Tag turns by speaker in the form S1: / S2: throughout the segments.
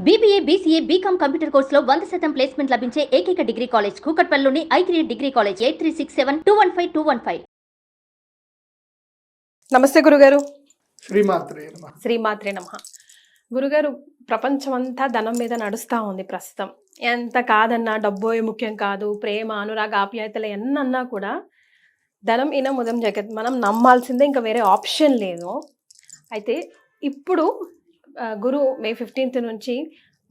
S1: BBA, BCA, BCom computer కోర్సులో 100% placement లభించే ఏకైక డిగ్రీ కాలేజ్ కూకట్పల్లిలోని I3 డిగ్రీ కాలేజ్ 8367215215.
S2: నమస్తే గురుగారు.
S3: శ్రీమాత్రే నమః.
S2: శ్రీమాత్రే నమః. గురుగారు, ప్రపంచమంతా ధనం మీద నడుస్తూ ఉంది ప్రస్తుతం. ఎంత కాదన్నా డబ్బోయే ముఖ్యం కాదు, ప్రేమ అనురాగ ఆప్యాయతలు ఎన్నన్నా కూడా ధనం ఇనం ఉదం జగత్, మనం నమ్మాల్సిందే, ఇంకా వేరే ఆప్షన్ లేదు. అయితే ఇప్పుడు గురు మే 15th నుంచి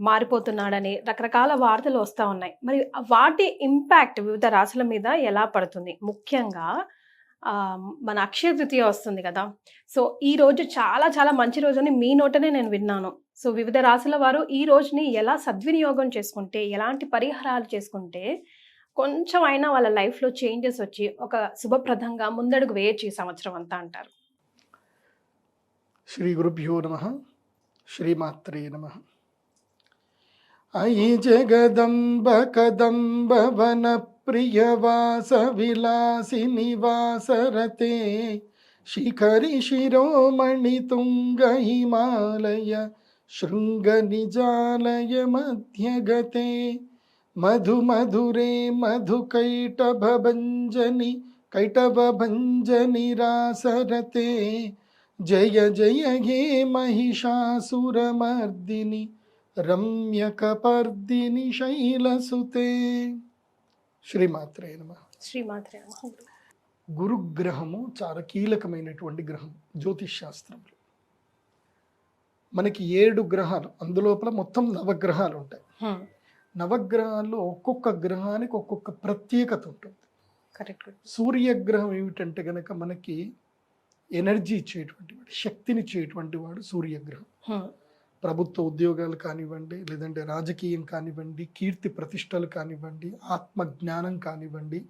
S2: మారిపోతున్నాడని రకరకాల వార్తలు వస్తూ ఉన్నాయి. మరి వాటి ఇంపాక్ట్ వివిధ రాశుల మీద ఎలా పడుతుంది? ముఖ్యంగా మన అక్షయ తృతీయ వస్తుంది కదా. సో ఈ రోజు చాలా చాలా మంచి రోజు అని మీ నోటనే నేను విన్నాను. సో వివిధ రాశుల వారు ఈ రోజుని ఎలా సద్వినియోగం చేసుకుంటే, ఎలాంటి పరిహారాలు చేసుకుంటే కొంచెం అయినా వాళ్ళ లైఫ్లో చేంజెస్ వచ్చి ఒక శుభప్రదంగా ముందడుగు వేయచ్చు ఈ సంవత్సరం అంతా అంటారు?
S3: శ్రీ గురుభ్యో నమః. శ్రీమాత్రే నమః. అయి జగదంబ కదంబ వన ప్రియవాస విలాసి నివాసరతే శిఖరి శిరోమణి తుంగ హిమాలయ శృంగ నిజాలయ మధ్యగతే మధు మధురే మధు కైటభంజని రాసరతే జయ జయ హే మహిషాసురమర్దిని రమ్యకపర్దిని శైలసుతే. శ్రీమాత్రే నమః.
S2: శ్రీమాత్రే నమః.
S3: గురుగ్రహము చాలా కీలకమైనటువంటి గ్రహం జ్యోతిష్ శాస్త్రంలో. మనకి 7 గ్రహాలు, అందులోపల మొత్తం 9 గ్రహాలు ఉంటాయి. 9 ఒక్కొక్క గ్రహానికి ఒక్కొక్క ప్రత్యేకత ఉంటుంది.
S2: కరెక్ట్.
S3: సూర్యగ్రహం ఏమిటంటే గనక మనకి ఎనర్జీ ఇచ్చేటువంటి వాడు, శక్తిని ఇచ్చేటువంటి వాడు సూర్యగ్రహం. ప్రభుత్వ ఉద్యోగాలు కానివ్వండి, లేదంటే రాజకీయం కానివ్వండి, కీర్తి ప్రతిష్టలు కానివ్వండి, ఆత్మజ్ఞానం కానివ్వండి,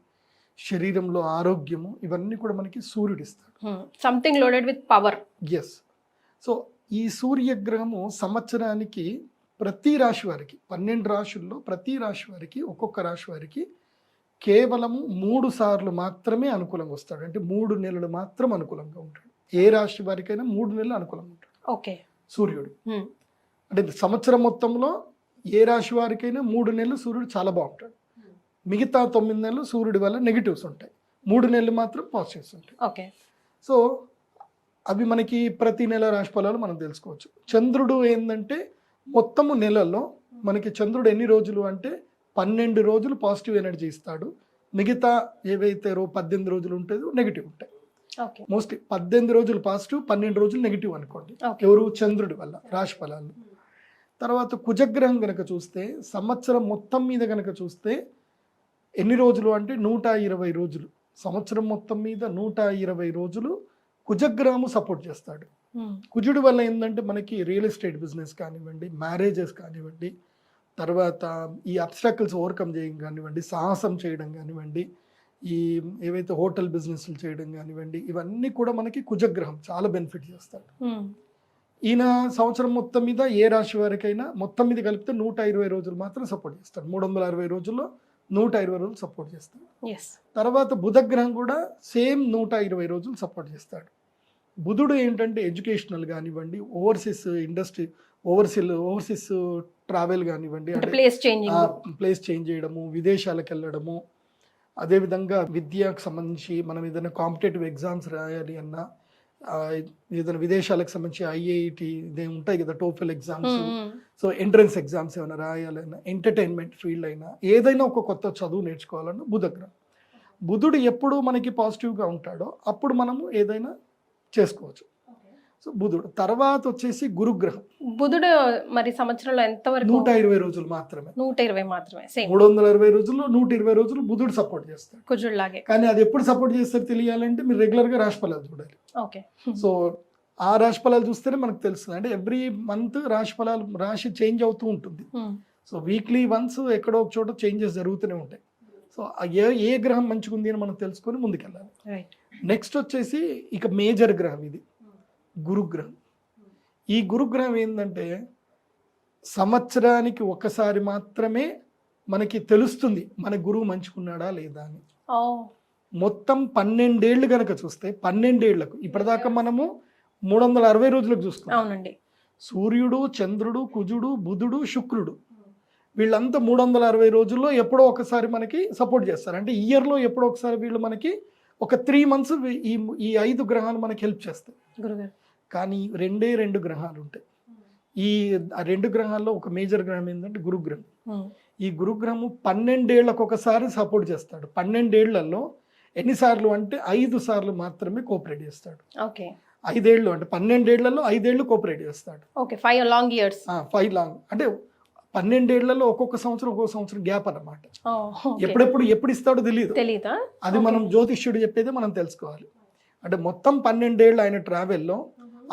S3: శరీరంలో ఆరోగ్యము, ఇవన్నీ కూడా మనకి సూర్యుడు ఇస్తాడు.
S2: Something loaded with power.
S3: Yes. So ఈ సూర్యగ్రహము సంవత్సరానికి ప్రతి రాశి వారికి, 12 రాశుల్లో ప్రతి రాశి వారికి, ఒక్కొక్క రాశి వారికి కేవలము 3 సార్లు మాత్రమే అనుకూలంగా వస్తాడు. అంటే 3 నెలలు మాత్రం అనుకూలంగా ఉంటాడు. ఏ రాశి వారికైనా 3 నెలలు అనుకూలంగా ఉంటాడు
S2: ఓకే
S3: సూర్యుడు. అంటే సంవత్సరం మొత్తంలో ఏ రాశి వారికైనా 3 నెలలు సూర్యుడు చాలా బాగుంటాడు. మిగతా 9 నెలలు సూర్యుడి వల్ల నెగిటివ్స్ ఉంటాయి, 3 నెలలు మాత్రం పాజిటివ్స్ ఉంటాయి.
S2: ఓకే.
S3: సో అవి మనకి ప్రతి నెల రాశి ఫలాలు మనం తెలుసుకోవచ్చు. చంద్రుడు ఏంటంటే మొత్తము నెలలో మనకి చంద్రుడు ఎన్ని రోజులు అంటే 12 రోజులు పాజిటివ్ ఎనర్జీ ఇస్తాడు. మిగతా ఏవైతే 18 రోజులు ఉంటుందో నెగిటివ్ ఉంటాయి. మోస్ట్లీ 18 రోజులు పాజిటివ్, 12 రోజులు నెగిటివ్ అనుకోండి. ఎవరు? చంద్రుడి వల్ల రాశి ఫలాలు. తర్వాత కుజగ్రహం కనుక చూస్తే సంవత్సరం మొత్తం మీద కనుక చూస్తే ఎన్ని రోజులు అంటే 120 రోజులు. సంవత్సరం మొత్తం మీద 120 రోజులు కుజగ్రహము సపోర్ట్ చేస్తాడు. కుజుడి వల్ల ఏంటంటే మనకి రియల్ ఎస్టేట్ బిజినెస్ కానివ్వండి, మ్యారేజెస్ కానివ్వండి, తర్వాత ఈ అబ్స్ట్రాకిల్స్ ఓవర్కమ్ చేయడం కానివ్వండి, సాహసం చేయడం కానివ్వండి, ఈ ఏవైతే హోటల్ బిజినెస్లు చేయడం కానివ్వండి, ఇవన్నీ కూడా మనకి కుజగ్రహం చాలా బెనిఫిట్ చేస్తాడు. ఈయన సంవత్సరం మొత్తం మీద ఏ రాశి వారికైనా మొత్తం మీద కలిపితే 120 రోజులు మాత్రం సపోర్ట్ చేస్తాడు. 360 రోజుల్లో 120 రోజులు సపోర్ట్ చేస్తాడు. తర్వాత బుధగ్రహం కూడా సేమ్ 120 రోజులు సపోర్ట్ చేస్తాడు. బుధుడు ఏంటంటే ఎడ్యుకేషనల్ కానివ్వండి, ఓవర్సీస్ ఇండస్ట్రీ, ఓవర్సీస్ ట్రావెల్ కానివ్వండి, ప్లేస్ చేంజ్ చేయడము, విదేశాలకు వెళ్ళడము, అదేవిధంగా విద్యకు సంబంధించి మనం ఏదైనా కాంపిటేటివ్ ఎగ్జామ్స్ రాయాలి అన్నా, ఏదైనా విదేశాలకు సంబంధించి IIT ఇదే ఉంటాయి కదా, TOEFL exams, so entrance exams ఏమైనా రాయాలన్నా, ఎంటర్టైన్మెంట్ ఫీల్డ్ అయినా, ఏదైనా ఒక కొత్త చదువు నేర్చుకోవాలన్నా బుధగ్రహం. బుధుడు ఎప్పుడు మనకి పాజిటివ్గా ఉంటాడో అప్పుడు మనము ఏదైనా చేసుకోవచ్చు. సో బుధుడు తర్వాత వచ్చేసి గురుగ్రహం.
S2: బుధుడు మరి సంవత్సరంలో ఎంతవరకు?
S3: 120 రోజులు మాత్రమే.
S2: 120 మాత్రమే.
S3: 360 రోజుల్లో 120 రోజులు బుధుడు సపోర్ట్ చేస్తాడు,
S2: కుజుడులాగే.
S3: కానీ అది ఎప్పుడు సపోర్ట్ చేస్తారో తెలియాలంటే మీరు రెగ్యులర్గా రాశి ఫలాలు చూడాలి.
S2: ఓకే.
S3: సో ఆ రాశి ఫలాలు చూస్తేనే మనకు తెలుస్తుంది. అంటే ఎవ్రీ మంత్ రాశి చేంజ్ అవుతూ ఉంటుంది. సో వీక్లీ వన్స్ ఎక్కడో ఒక చోట చేంజెస్ జరుగుతూనే ఉంటాయి. సో ఏ గ్రహం మంచిగా ఉంది అని మనం తెలుసుకొని ముందుకెళ్ళాలి. నెక్స్ట్ వచ్చేసి ఇక మేజర్ గ్రహం ఇది గురుగ్రహం. ఈ గురుగ్రహం ఏంటంటే సంవత్సరానికి ఒకసారి మాత్రమే మనకి తెలుస్తుంది మన గురువు మంచుకున్నాడా లేదా అని. మొత్తం 12 ఏళ్ళు కనుక చూస్తే 12 ఏళ్లకు ఇప్పటిదాకా మనము 360 రోజులకు చూసుకున్నాం.
S2: అవునండి.
S3: సూర్యుడు, చంద్రుడు, కుజుడు, బుధుడు, శుక్రుడు వీళ్ళంతా 360 రోజుల్లో ఎప్పుడో ఒకసారి మనకి సపోర్ట్ చేస్తారు. అంటే ఇయర్లో ఎప్పుడో ఒకసారి వీళ్ళు మనకి ఒక 3 months ఈ 5 గ్రహాలు మనకి హెల్ప్ చేస్తాయి.
S2: గురుగారు.
S3: కానీ 2 గ్రహాలు ఉంటాయి. ఈ 2 గ్రహాల్లో ఒక మేజర్ గ్రహం ఏంటంటే గురుగ్రహం. ఈ గురుగ్రహము 12 ఏళ్లకు ఒకసారి సపోర్ట్ చేస్తాడు. 12 ఏళ్లలో ఎన్నిసార్లు అంటే 5 సార్లు మాత్రమే కోఆపరేట్ చేస్తాడు.
S2: ఓకే.
S3: 5 ఏళ్ళు అంటే 12 ఏళ్లలో 5 ఏళ్ళు కోఆపరేట్ చేస్తాడు.
S2: Okay, 5 long years.
S3: 5 లాంగ్ అంటే 12 ఏళ్లలో ఒక్కొక్క సంవత్సరం గ్యాప్ అన్నమాట.
S2: ఓకే.
S3: ఎప్పుడు ఇస్తాడో తెలియదు.
S2: తెలీదా?
S3: అది మనం జ్యోతిష్యుడు చెప్పేదే మనం తెలుసుకోవాలి. అంటే మొత్తం 12 ఏళ్ళు ఆయన ట్రావెల్లో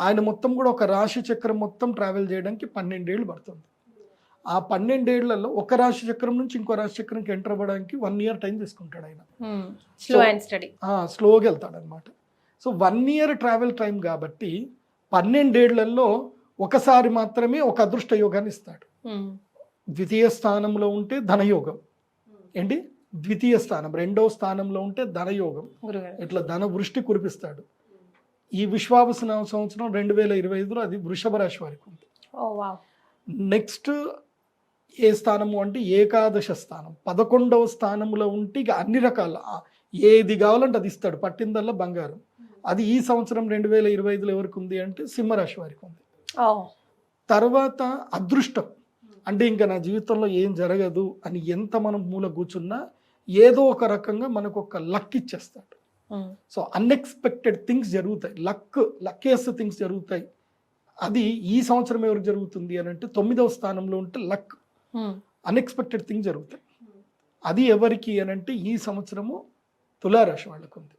S3: ఆయన మొత్తం కూడా ఒక రాశి చక్రం మొత్తం ట్రావెల్ చేయడానికి 12 ఏళ్ళు పడుతుంది. ఆ 12 ఏళ్లలో ఒక రాశి చక్రం నుంచి ఇంకో రాశి చక్రంకి ఎంటర్ అవ్వడానికి 1 year టైం తీసుకుంటాడు ఆయన.
S2: Slow and study.
S3: స్లోగా వెళ్తాడు అనమాట. సో 1 year ట్రావెల్ టైం కాబట్టి 12 ఏళ్లలో ఒకసారి మాత్రమే ఒక అదృష్ట యోగాన్ని ఇస్తాడు. ద్వితీయ స్థానంలో ఉంటే ధనయోగం. ఏంటి? ద్వితీయ స్థానం, 2వ స్థానంలో ఉంటే ధనయోగం. ఇట్లా ధన వృష్టి కురిపిస్తాడు. ఈ విశ్వావసన సంవత్సరం 2025లో అది వృషభ రాశి వారికి ఉంది. నెక్స్ట్ ఏ స్థానము అంటే ఏకాదశ స్థానం, 11వ స్థానంలో ఉంటే ఇక అన్ని రకాల ఏది కావాలంటే అది ఇస్తాడు, పట్టిందల్లా బంగారం. అది ఈ సంవత్సరం 2025లో ఎవరికి ఉంది అంటే సింహరాశి వారికి ఉంది. తర్వాత అదృష్టం అంటే ఇంకా నా జీవితంలో ఏం జరగదు అని ఎంత మనం మూల కూర్చున్నా ఏదో ఒక రకంగా మనకు ఒక లక్ ఇచ్చేస్తాడు. సో అన్ఎక్స్పెక్టెడ్ థింగ్స్ జరుగుతాయి, లక్కియస్ట్ థింగ్స్ జరుగుతాయి. అది ఈ సంవత్సరం ఎవరికి జరుగుతుంది అని అంటే 9వ స్థానంలో ఉంటే లక్, అన్ఎక్స్పెక్టెడ్ థింగ్స్ జరుగుతాయి. అది ఎవరికి అని అంటే ఈ సంవత్సరము తులారాశి వాళ్ళకు ఉంది.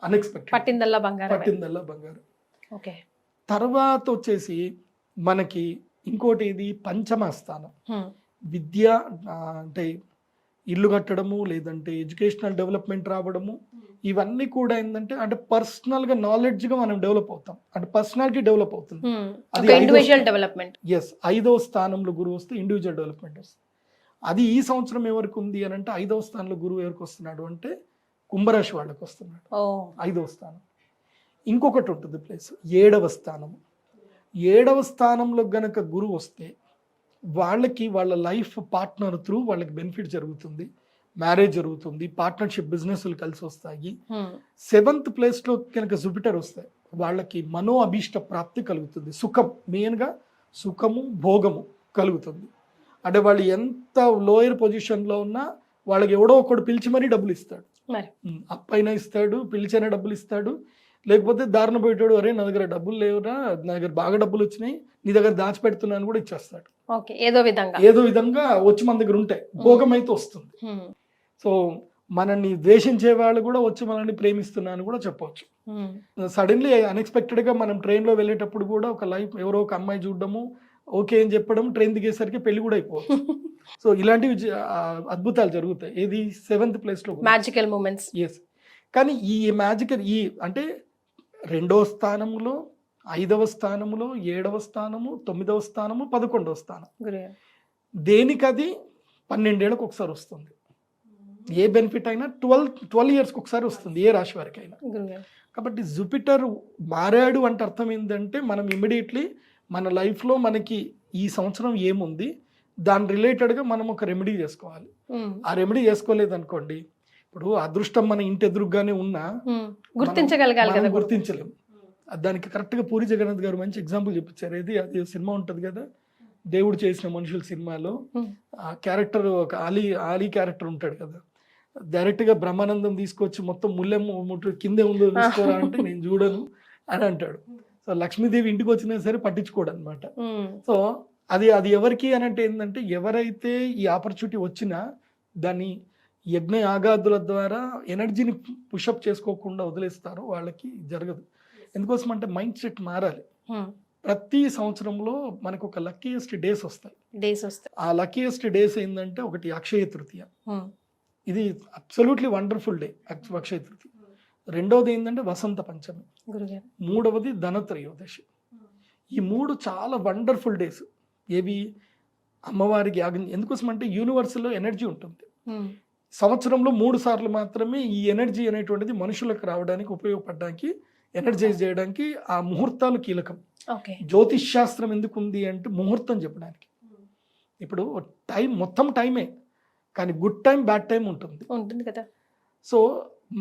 S3: అన్ఎక్స్పెక్టెడ్,
S2: పట్టిందల్లా
S3: బంగారం.
S2: ఓకే.
S3: తర్వాత వచ్చేసి మనకి ఇంకోటి ఇది పంచమ స్థానం, విద్య అంటే ఇల్లు కట్టడము లేదంటే ఎడ్యుకేషనల్ డెవలప్మెంట్ రావడము, ఇవన్నీ కూడా ఏంటంటే అంటే పర్సనల్గా నాలెడ్జ్గా మనం డెవలప్ అవుతాం, అంటే పర్సనాలిటీ డెవలప్ అవుతుంది.
S2: Individual development.
S3: 5వ స్థానంలో గురువు వస్తే ఇండివిజువల్ డెవలప్మెంట్ వస్తుంది. అది ఈ సంవత్సరం ఎవరికి ఉంది అని అంటే 5వ స్థానంలో గురువు ఎవరికి వస్తున్నాడు అంటే కుంభరాశి వాళ్ళకి వస్తున్నాడు, 5వ స్థానం. ఇంకొకటి ఉంటుంది ప్లేస్ 7వ స్థానం. 7వ స్థానంలో గనక గురువు వస్తే వాళ్ళకి వాళ్ళ లైఫ్ పార్ట్నర్ త్రూ వాళ్ళకి బెనిఫిట్ జరుగుతుంది, మ్యారేజ్ జరుగుతుంది, పార్ట్నర్షిప్ బిజినెస్లు కలిసి వస్తాయి. 7th ప్లేస్లో కనుక జూపిటర్ వస్తాయి వాళ్ళకి మనో అభీష్ట ప్రాప్తి కలుగుతుంది, సుఖం, మెయిన్గా సుఖము భోగము కలుగుతుంది. అంటే వాళ్ళు ఎంత లోయర్ పొజిషన్లో ఉన్నా వాళ్ళకి ఎవడో ఒకడు పిలిచి మరీ డబ్బులు ఇస్తాడు, అప్పైనా ఇస్తాడు, పిలిచైనా డబ్బులు ఇస్తాడు. లేకపోతే దారిన పోయేటాడు, అరే నా దగ్గర డబ్బులు లేవురా, నా దగ్గర బాగా డబ్బులు వచ్చినాయి, నీ దగ్గర దాచిపెడుతున్నాను కూడా ఇచ్చేస్తాడు. ఏదో విధంగా వచ్చి మన దగ్గర ఉంటాయి, భోగం అయితే వస్తుంది. సో మనల్ని ద్వేషించే వాళ్ళు కూడా వచ్చి మనల్ని ప్రేమిస్తున్నాను కూడా చెప్పవచ్చు. సడన్లీ అన్ఎక్స్పెక్టెడ్గా మనం ట్రైన్లో వెళ్ళేటప్పుడు కూడా ఒక లైఫ్ ఎవరో ఒక అమ్మాయి చూడడము, ఓకే అని చెప్పడం, ట్రైన్ దిగేసరికి పెళ్లి కూడా అయిపోవచ్చు. సో ఇలాంటివి అద్భుతాలు జరుగుతాయి. ఇది 7th ప్లేస్లో
S2: మ్యాజికల్ మూమెంట్స్.
S3: ఎస్. కానీ ఈ మ్యాజికల్ అంటే 2వ స్థానంలో, 5వ స్థానంలో, 7వ స్థానము, 9వ స్థానము, 11వ స్థానం, దేనికి అది 12 ఏళ్ళకి ఒకసారి వస్తుంది. ఏ బెనిఫిట్ అయినా 12 yearsకి ఒకసారి వస్తుంది ఏ రాశి వారికి అయినా. కాబట్టి జూపిటర్ మారాడు అంటే అర్థం ఏంటంటే మనం ఇమ్మీడియట్లీ మన లైఫ్లో మనకి ఈ సంవత్సరం ఏముంది దాని రిలేటెడ్గా మనం ఒక రెమెడీ చేసుకోవాలి. ఆ రెమెడీ చేసుకోలేదు అనుకోండి, ఇప్పుడు అదృష్టం మన ఇంటి ఎదురుగానే ఉన్నా గుర్తించలేము. దానికి కరెక్ట్గా పూరి జగన్నాథ్ గారు మంచి ఎగ్జాంపుల్ చూపించారు. అది సినిమా ఉంటుంది కదా, దేవుడు చేసిన మనుషుల సినిమాలో ఆ క్యారెక్టర్ ఒక ఆలీ క్యారెక్టర్ ఉంటాడు కదా, డైరెక్ట్గా బ్రహ్మానందం తీసుకొచ్చి మొత్తం ముల్లెమ్మ కిందే ఉందో చూసుకోరా అంటే నేను చూడను అని అంటాడు. సో లక్ష్మీదేవి ఇంటికి వచ్చినా సరే పట్టించుకోడు అనమాట. సో అది ఎవరికి అని అంటే ఏంటంటే ఎవరైతే ఈ ఆపర్చునిటీ వచ్చినా దాన్ని యజ్ఞ యాగాదుల ద్వారా ఎనర్జీని పుషప్ చేసుకోకుండా వదిలేస్తారో వాళ్ళకి జరగదు. ఎందుకోసం అంటే మైండ్ సెట్ మారాలి. ప్రతి సంవత్సరంలో మనకు ఒక లక్కీయెస్ట్ డేస్ వస్తాయి. ఆ లక్కీయెస్ట్ డేస్ ఏంటంటే ఒకటి అక్షయ తృతీయ, ఇది absolutely wonderful day Akshaya Tritiya. 2వది ఏంటంటే వసంత పంచమి, 3వది ధనత్రయోదశి. ఈ 3 చాలా వండర్ఫుల్ డేస్. ఏవి? అమ్మవారికి యాగం. ఎందుకోసం అంటే యూనివర్స్లో ఎనర్జీ ఉంటుంది. సంవత్సరంలో 3 సార్లు మాత్రమే ఈ ఎనర్జీ అనేటువంటిది మనుషులకు రావడానికి ఉపయోగపడడానికి ఎనర్జైజ్ చేయడానికి ఆ ముహూర్తాలు కీలకం.
S2: ఓకే.
S3: జ్యోతిష్ శాస్త్రం ఎందుకు ఉంది అంటే ముహూర్తం చెప్పడానికి. ఇప్పుడు టైం మొత్తం టైమే, కానీ గుడ్ టైం బ్యాడ్ టైం ఉంటుంది.
S2: ఉంటుంది కదా.
S3: సో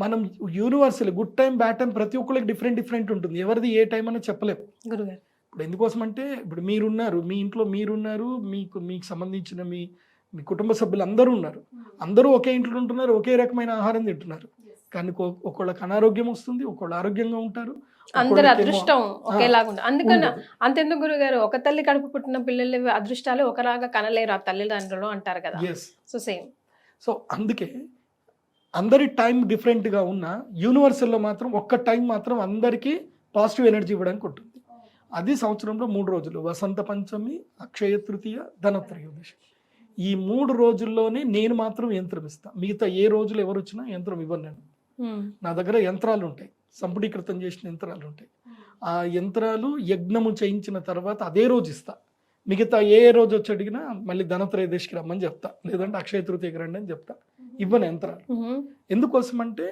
S3: మనం universal good time bad time ప్రతి ఒక్కరికి డిఫరెంట్ ఉంటుంది. ఎవరిది ఏ టైం అని చెప్పలేము.
S2: గురుగారు
S3: ఇప్పుడు ఎందుకోసం అంటే ఇప్పుడు మీరున్నారు, మీ ఇంట్లో మీరున్నారు, మీకు సంబంధించిన మీ కుటుంబ సభ్యులు అందరూ ఉన్నారు. అందరూ ఒకే ఇంట్లో ఉంటున్నారు, ఒకే రకమైన ఆహారం తింటున్నారు. కానీ ఒకళ్ళకి అనారోగ్యం వస్తుంది, ఒకళ్ళు ఆరోగ్యంగా ఉంటారు.
S2: అందరి అదృష్టం ఒకేలాగా ఉంది. అందుకని అంతెందుకు గురుగారు, ఒక తల్లి కడుపు పుట్టిన పిల్లల అదృష్టాలు ఒకలాగా కనలేరు ఆ తల్లిదండ్రులు అంటారు కదా. So same.
S3: సో అందుకే అందరి టైం డిఫరెంట్గా ఉన్న యూనివర్సల్లో మాత్రం ఒక్క టైం మాత్రం అందరికీ పాజిటివ్ ఎనర్జీ ఇవ్వడానికి ఉంటుంది. అది సంవత్సరంలో 3 రోజులు, వసంత పంచమి, అక్షయ తృతీయ, ధనత్రయోదశి. ఈ 3 రోజుల్లోనే నేను మాత్రం యంత్రం ఇస్తాను. మిగతా ఏ రోజులు ఎవరు వచ్చినా యంత్రం ఇవ్వను నేను. నా దగ్గర యంత్రాలు ఉంటాయి, సంపుటీకృతం చేసిన యంత్రాలు ఉంటాయి. ఆ యంత్రాలు యజ్ఞము చేయించిన తర్వాత అదే రోజు ఇస్తా. మిగతా ఏ రోజు వచ్చి అడిగినా మళ్ళీ ధనత్రయోదశికి రమ్మని చెప్తా, లేదంటే అక్షయ తృతీయకి రండి అని చెప్తా. ఇవ్వను యంత్రాలు. ఎందుకోసం అంటే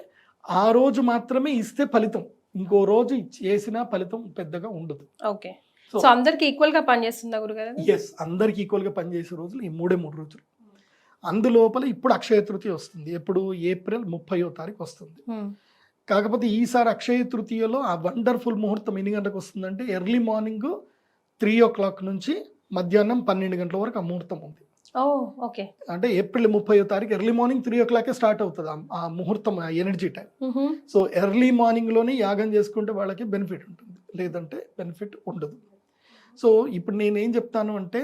S3: ఆ రోజు మాత్రమే ఇస్తే ఫలితం, ఇంకో రోజు చేసినా ఫలితం పెద్దగా ఉండదు.
S2: ఓకే. సో అందరికి ఈక్వల్ గా పనిచేస్తుందా గురుగారు?
S3: ఎస్, అందరికి ఈక్వల్ గా పనిచేసే రోజులు ఈ 3 రోజులు. అందులోపల ఇప్పుడు అక్షయ తృతీయ వస్తుంది. ఎప్పుడు? ఏప్రిల్ 30వ తారీఖు వస్తుంది. కాకపోతే ఈసారి అక్షయ తృతీయలో ఆ వండర్ఫుల్ ముహూర్తం ఎన్ని గంటలకు వస్తుందంటే ఎర్లీ మార్నింగ్ 3 o'clock నుంచి మధ్యాహ్నం 12 గంటల వరకు ఆ ముహూర్తం ఉంది.
S2: ఓకే.
S3: అంటే ఏప్రిల్ 30వ తారీఖు ఎర్లీ మార్నింగ్ 3 o'clock స్టార్ట్ అవుతుంది ఆ ముహూర్తం, ఆ energy time. So early morning లోనే యాగం చేసుకుంటే వాళ్ళకి బెనిఫిట్ ఉంటుంది, లేదంటే బెనిఫిట్ ఉండదు. సో ఇప్పుడు నేనేం చెప్తాను అంటే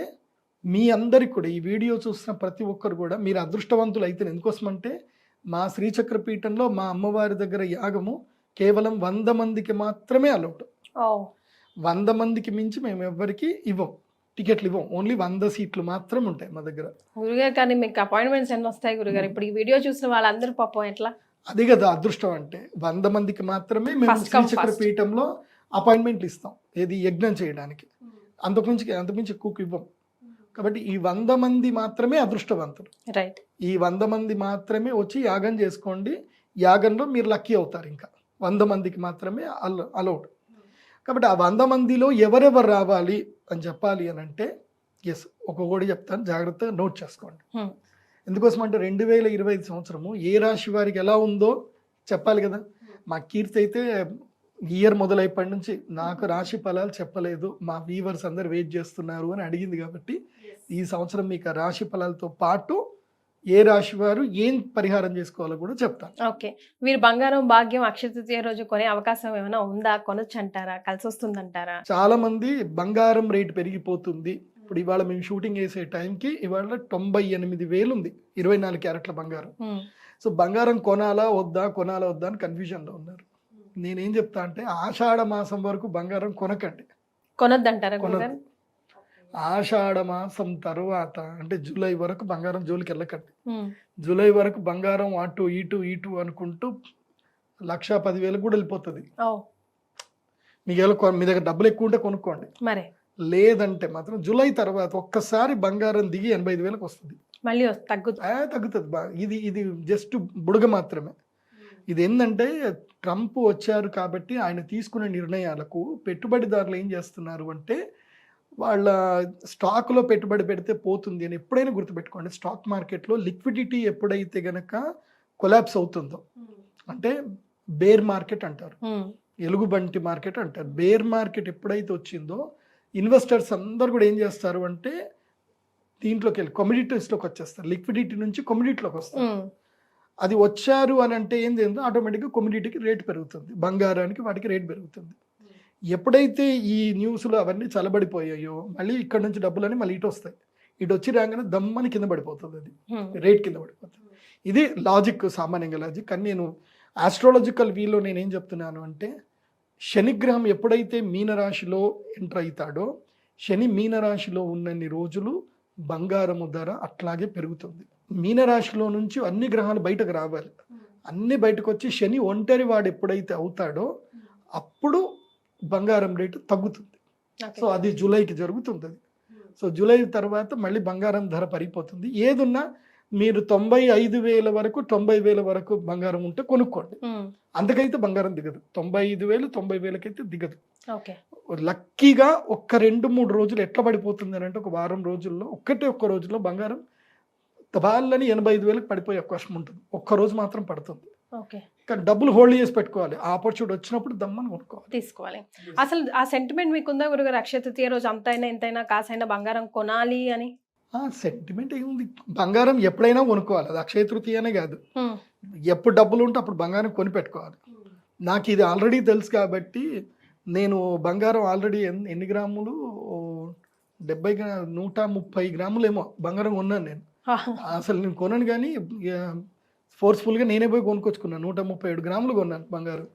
S3: మీ అందరికి కూడా ఈ వీడియో చూస్తున్న ప్రతి ఒక్కరు కూడా మీరు అదృష్టవంతులు అయితే, ఎందుకోసం అంటే మా శ్రీచక్ర పీఠంలో మా అమ్మవారి దగ్గర యాగము కేవలం 100 మందికి మాత్రమే అలౌడ్. 100 మందికి మించి మేము ఎవ్వరికి ఇవ్వం, టికెట్లు ఇవ్వం. ఓన్లీ 100 సీట్లు మాత్రమే ఉంటాయి మా దగ్గర.
S2: గురుగారు కానీ మీకు అపాయింట్మెంట్స్ ఎన్ని వస్తాయి గురుగారు? ఇప్పుడు ఈ వీడియో చూసిన వాళ్ళందరూ పాపం ఎట్లా?
S3: అదే కదా అదృష్టం అంటే, 100 మందికి మాత్రమే మేము శ్రీచక్ర పీఠంలో అపాయింట్మెంట్లు ఇస్తాం, ఏది యజ్ఞం చేయడానికి. అంతకుమించి ఎక్కువకి ఇవ్వం. కాబట్టి ఈ 100 మంది మాత్రమే అదృష్టవంతులు.
S2: రైట్.
S3: ఈ 100 మంది మాత్రమే వచ్చి యాగం చేసుకోండి. యాగంలో మీరు లక్కీ అవుతారు. ఇంకా 100 మందికి మాత్రమే అలౌడ్. కాబట్టి ఆ 100 మందిలో ఎవరెవరు రావాలి అని చెప్పాలి అని అంటే ఎస్, ఒక్కొక్కటి చెప్తాను, జాగ్రత్తగా నోట్ చేసుకోండి. ఎందుకోసం అంటే 2025 సంవత్సరము ఏ రాశి వారికి ఎలా ఉందో చెప్పాలి కదా. మా కీర్తి అయితే ఇయర్ మొదలైప్పటి నుంచి నాకు రాశి ఫలాలు చెప్పలేదు, మా వీవర్స్ అందరు వెయిట్ చేస్తున్నారు అని అడిగింది. కాబట్టి ఈ సంవత్సరం మీకు రాశి ఫలాలతో పాటు ఏ రాశి వారు ఏం పరిహారం చేసుకోవాలో కూడా చెప్తాను.
S2: ఓకే. మీరు బంగారం భాగ్యం అక్షయ తృతీయ రోజు కొనే అవకాశం ఏమైనా ఉందా? కొనొచ్చు అంటారా? కలిసి వస్తుంది అంటారా?
S3: చాలా మంది బంగారం రేట్ పెరిగిపోతుంది. ఇప్పుడు ఇవాళ మేము షూటింగ్ చేసే టైంకి ఇవాళ 98,000 ఉంది 24 క్యారెట్ల బంగారం. సో బంగారం కొనాలా వద్దా అని కన్ఫ్యూజన్లో ఉన్నారు. నేనేం చెప్తా అంటే ఆషాఢ మాసం వరకు బంగారం కొనకండి,
S2: కొనొద్దంటారా?
S3: కొనద్దు. ఆషాఢ మాసం తర్వాత అంటే జూలై వరకు బంగారం జోలికి వెళ్ళకండి. జూలై వరకు బంగారం అటు ఇటు అనుకుంటూ 1,10,000 కూడా వెళ్ళిపోతుంది. మీ దగ్గర డబ్బులు ఎక్కువ ఉంటే కొనుక్కోండి,
S2: మరి
S3: లేదంటే మాత్రం జూలై తర్వాత ఒక్కసారి బంగారం దిగి 85,000 వస్తుంది,
S2: మళ్ళీ తగ్గుతుంది.
S3: ఇది జస్ట్ బుడగ మాత్రమే. ఇది ఏంటంటే ట్రంప్ వచ్చారు కాబట్టి ఆయన తీసుకునే నిర్ణయాలకు పెట్టుబడిదారులు ఏం చేస్తున్నారు అంటే వాళ్ళ స్టాక్లో పెట్టుబడి పెడితే పోతుంది అని ఎప్పుడైనా గుర్తుపెట్టుకోండి. స్టాక్ మార్కెట్లో లిక్విడిటీ ఎప్పుడైతే గనక కొలాప్స్ అవుతుందో, అంటే బేర్ మార్కెట్ అంటారు, ఎలుగుబంటి మార్కెట్ అంటారు. బేర్ మార్కెట్ ఎప్పుడైతే వచ్చిందో ఇన్వెస్టర్స్ అందరు కూడా ఏం చేస్తారు అంటే దీంట్లోకి వెళ్ళి కమోడిటీస్లోకి వచ్చేస్తారు, లిక్విడిటీ నుంచి కమోడిటీలోకి వస్తారు. అది వచ్చారు అని అంటే ఏంది ఆటోమేటిక్గా కమోడిటీకి రేట్ పెరుగుతుంది, బంగారానికి వాటికి రేట్ పెరుగుతుంది. ఎప్పుడైతే ఈ న్యూస్లో అవన్నీ చల్లబడిపోయాయో మళ్ళీ ఇక్కడ నుంచి డబ్బులని మళ్ళీ ఇటు వస్తాయి, ఇటు వచ్చి రాగానే దమ్మని కింద పడిపోతుంది, అది రేట్ కింద పడిపోతుంది. ఇది లాజిక్, సామాన్యంగా లాజిక్. కానీ నేను ఆస్ట్రాలజికల్ వీలో నేనేం చెప్తున్నాను అంటే శనిగ్రహం ఎప్పుడైతే మీనరాశిలో ఎంటర్ అవుతాడో శని మీనరాశిలో ఉన్నన్ని రోజులు బంగారము ధర అట్లాగే పెరుగుతుంది. మీనరాశిలో నుంచి అన్ని గ్రహాలు బయటకు రావాలి, అన్ని బయటకు వచ్చి శని ఒంటరి వాడు ఎప్పుడైతే అవుతాడో అప్పుడు బంగారం రేటు తగ్గుతుంది. సో అది జూలైకి జరుగుతుంది. సో జూలై తర్వాత మళ్ళీ బంగారం ధర పడిపోతుంది. ఏదున్నా మీరు 95,000 వరకు 90,000 వరకు బంగారం ఉంటే కొనుక్కోండి. అంతకైతే బంగారం దిగదు. 95,000 90,000 అయితే దిగదు.
S2: ఓకే.
S3: లక్కీగా ఒక్క 2-3 రోజులు ఎట్లా పడిపోతుంది అని అంటే ఒక వారం రోజుల్లో ఒక్క రోజులో బంగారం తబాలని 85,000 పడిపోయే అవకాశం ఉంటుంది. ఒక్క రోజు మాత్రం పడుతుంది.
S2: ఓకే.
S3: కానీ డబ్బులు హోల్డ్ చేసి పెట్టుకోవాలి. ఆ ఆపర్చునిటీ వచ్చినప్పుడు దమ్మని కొనుక్కోవాలి.
S2: తీసుకోవాలి. అసలు ఆ సెంటిమెంట్ మీకుందా గురుగారు? అక్షయ తృతీయ రోజు అంతైనా ఎంతైనా కాసైనా బంగారం కొనాలి అని
S3: సెంటిమెంట్ ఏముంది, బంగారం ఎప్పుడైనా కొనుక్కోవాలి. అది అక్షయ తృతీయనే కాదు, ఎప్పుడు డబ్బులు ఉంటే అప్పుడు బంగారం కొని పెట్టుకోవాలి. నాకు ఇది ఆల్రెడీ తెలుసు కాబట్టి నేను బంగారం ఆల్రెడీ ఎన్ని గ్రాములు 130 గ్రాములు ఏమో బంగారం కొన్నాను నేను. అసలు నేను కొనను కానీ ఫోర్స్ఫుల్గా నేనే పోయి కొనుక్కొచ్చుకున్నాను. 137 గ్రాములు కొన్నాను బంగారం.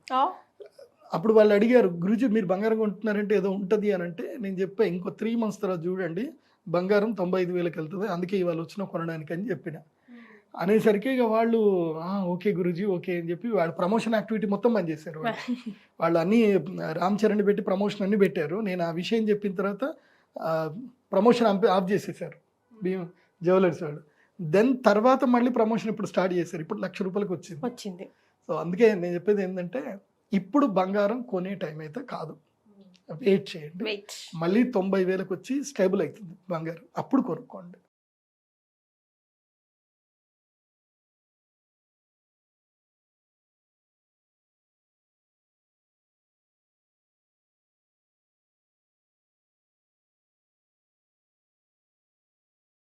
S3: అప్పుడు వాళ్ళు అడిగారు, గురుజీ మీరు బంగారం కొంటున్నారంటే ఏదో ఉంటుంది అని అంటే నేను చెప్పా, ఇంకో 3 months తర్వాత చూడండి బంగారం 95,000కి వెళ్తుంది, అందుకే ఇవాళ వచ్చిన కొనడానికి అని చెప్పిన. అనేసరికి ఇక వాళ్ళు ఓకే గురుజీ ఓకే అని చెప్పి వాళ్ళు ప్రమోషన్ యాక్టివిటీ మొత్తం బంద్ చేశారు. వాళ్ళు అన్నీ రామ్ చరణ్ పెట్టి ప్రమోషన్ అన్నీ పెట్టారు. నేను ఆ విషయం చెప్పిన తర్వాత ప్రమోషన్ ఆఫ్ చేసేసారు జ్యువెలర్స్ వాళ్ళు. దెన్ తర్వాత మళ్ళీ ప్రమోషన్ ఇప్పుడు స్టార్ట్ చేశారు. ఇప్పుడు ₹1,00,000 వచ్చింది. సో అందుకే నేను చెప్పేది ఏంటంటే ఇప్పుడు బంగారం కొనే టైం అయితే కాదు, వెయిట్ చేయండి. మళ్ళీ 90,000కి వచ్చి స్టేబుల్ అవుతుంది బంగారం, అప్పుడు కొనుక్కోండి.